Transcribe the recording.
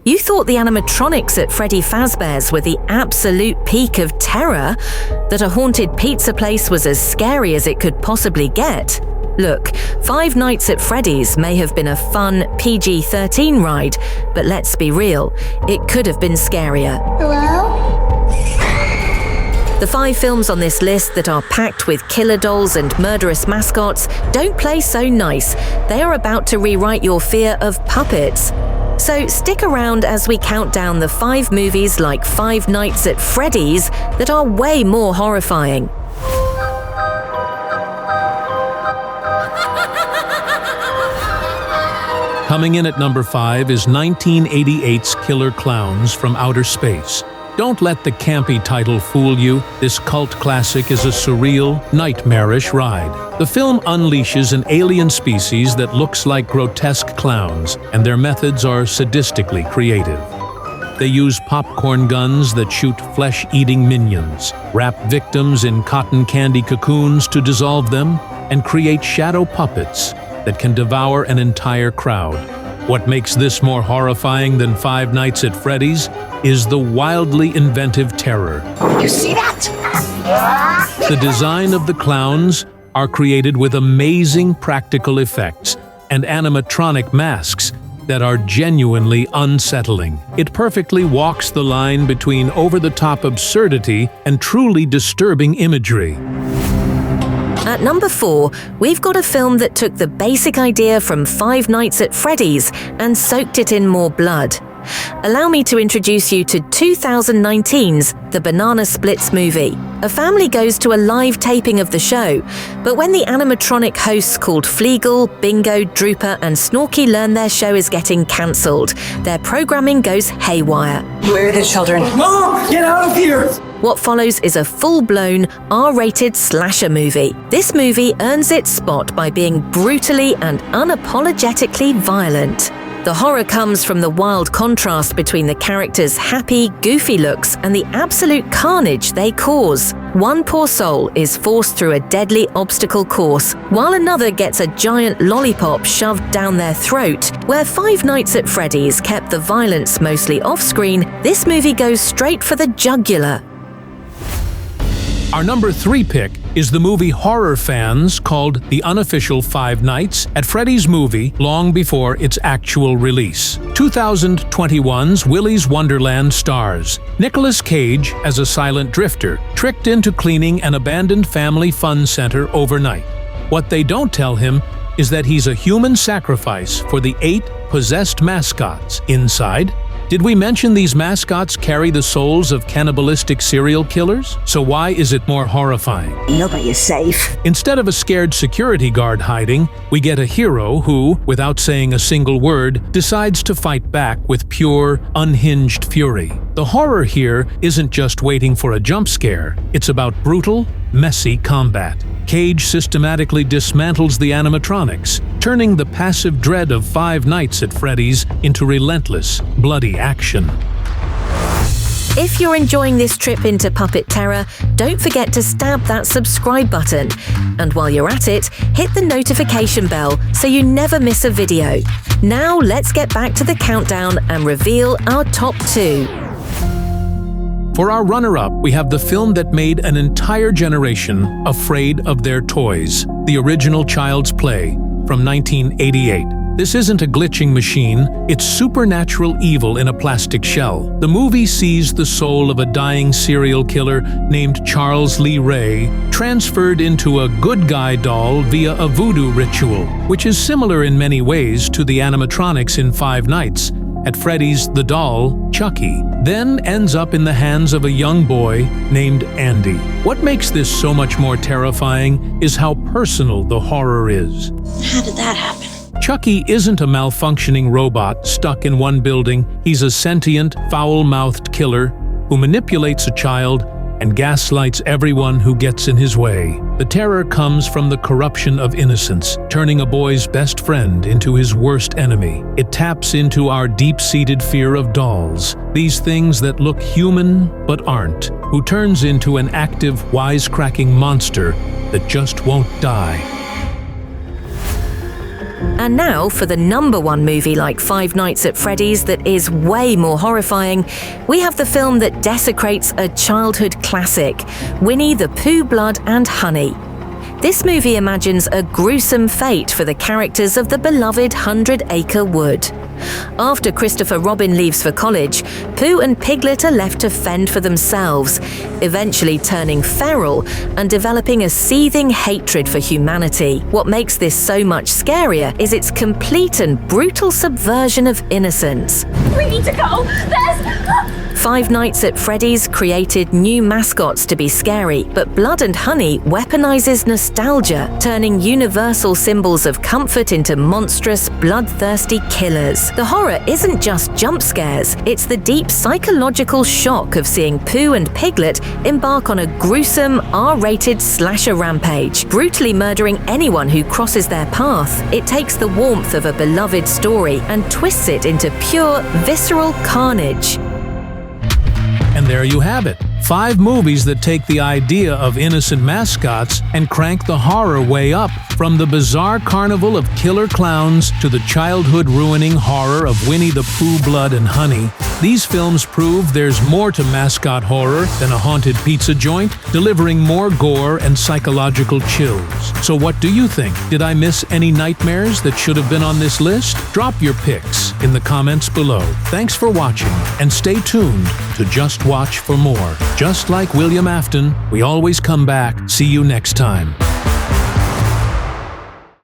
You thought the animatronics at Freddy Fazbear's were the absolute peak of terror? That a haunted pizza place was as scary as it could possibly get? Look, Five Nights at Freddy's may have been a fun PG-13 ride, but let's be real, it could have been scarier. Hello? The 5 films on this list that are packed with killer dolls and murderous mascots don't play so nice. They are about to rewrite your fear of puppets. So stick around as we count down the 5 movies like Five Nights at Freddy's that are way more horrifying. Coming in at number 5 is 1988's Killer Klowns from Outer Space. Don't let the campy title fool you. This cult classic is a surreal, nightmarish ride. The film unleashes an alien species that looks like grotesque clowns, and their methods are sadistically creative. They use popcorn guns that shoot flesh-eating minions, wrap victims in cotton candy cocoons to dissolve them, and create shadow puppets that can devour an entire crowd. What makes this more horrifying than Five Nights at Freddy's is the wildly inventive terror. You see that? The design of the clowns are created with amazing practical effects and animatronic masks that are genuinely unsettling. It perfectly walks the line between over-the-top absurdity and truly disturbing imagery. At number 4, we've got a film that took the basic idea from Five Nights at Freddy's and soaked it in more blood. Allow me to introduce you to 2019's The Banana Splits movie. A family goes to a live taping of the show, but when the animatronic hosts called Fleagle, Bingo, Drooper and Snorky learn their show is getting cancelled, their programming goes haywire. Where are the children? Mom, get out of here! What follows is a full-blown, R-rated slasher movie. This movie earns its spot by being brutally and unapologetically violent. The horror comes from the wild contrast between the characters' happy, goofy looks and the absolute carnage they cause. One poor soul is forced through a deadly obstacle course, while another gets a giant lollipop shoved down their throat. Where Five Nights at Freddy's kept the violence mostly off-screen, this movie goes straight for the jugular. Our number 3 pick is the movie horror fans called The Unofficial Five Nights at Freddy's movie long before its actual release. 2021's Willy's Wonderland stars Nicolas Cage as a silent drifter, tricked into cleaning an abandoned family fun center overnight. What they don't tell him is that he's a human sacrifice for the 8 possessed mascots inside. Did we mention these mascots carry the souls of cannibalistic serial killers? So why is it more horrifying? Nobody is safe. Instead of a scared security guard hiding, we get a hero who, without saying a single word, decides to fight back with pure, unhinged fury. The horror here isn't just waiting for a jump scare, it's about brutal, messy combat. Cage systematically dismantles the animatronics, turning the passive dread of Five Nights at Freddy's into relentless, bloody action. If you're enjoying this trip into puppet terror, don't forget to stab that subscribe button. And while you're at it, hit the notification bell so you never miss a video. Now let's get back to the countdown and reveal our top 2. For our runner-up, we have the film that made an entire generation afraid of their toys, the original Child's Play from 1988. This isn't a glitching machine, it's supernatural evil in a plastic shell. The movie sees the soul of a dying serial killer named Charles Lee Ray transferred into a good guy doll via a voodoo ritual, which is similar in many ways to the animatronics in Five Nights at Freddy's The Doll, Chucky, then ends up in the hands of a young boy named Andy. What makes this so much more terrifying is how personal the horror is. How did that happen? Chucky isn't a malfunctioning robot stuck in one building. He's a sentient, foul-mouthed killer who manipulates a child and gaslights everyone who gets in his way. The terror comes from the corruption of innocence, turning a boy's best friend into his worst enemy. It taps into our deep-seated fear of dolls, these things that look human but aren't, who turns into an active, wisecracking monster that just won't die. And now, for the #1 movie like Five Nights at Freddy's that is way more horrifying, we have the film that desecrates a childhood classic, Winnie the Pooh, Blood and Honey. This movie imagines a gruesome fate for the characters of the beloved 100-acre wood. After Christopher Robin leaves for college, Pooh and Piglet are left to fend for themselves, eventually turning feral and developing a seething hatred for humanity. What makes this so much scarier is its complete and brutal subversion of innocence. We need to go! Five Nights at Freddy's created new mascots to be scary, but Blood and Honey weaponizes nostalgia, turning universal symbols of comfort into monstrous, bloodthirsty killers. The horror isn't just jump scares, it's the deep psychological shock of seeing Pooh and Piglet embark on a gruesome, R-rated slasher rampage, brutally murdering anyone who crosses their path. It takes the warmth of a beloved story and twists it into pure, visceral carnage. And there you have it. 5 movies that take the idea of innocent mascots and crank the horror way up, from the bizarre carnival of killer clowns to the childhood-ruining horror of Winnie the Pooh, Blood and Honey. These films prove there's more to mascot horror than a haunted pizza joint, delivering more gore and psychological chills. So what do you think? Did I miss any nightmares that should have been on this list? Drop your pics in the comments below. Thanks for watching, and stay tuned to Just Watch for more. Just like William Afton, we always come back. See you next time.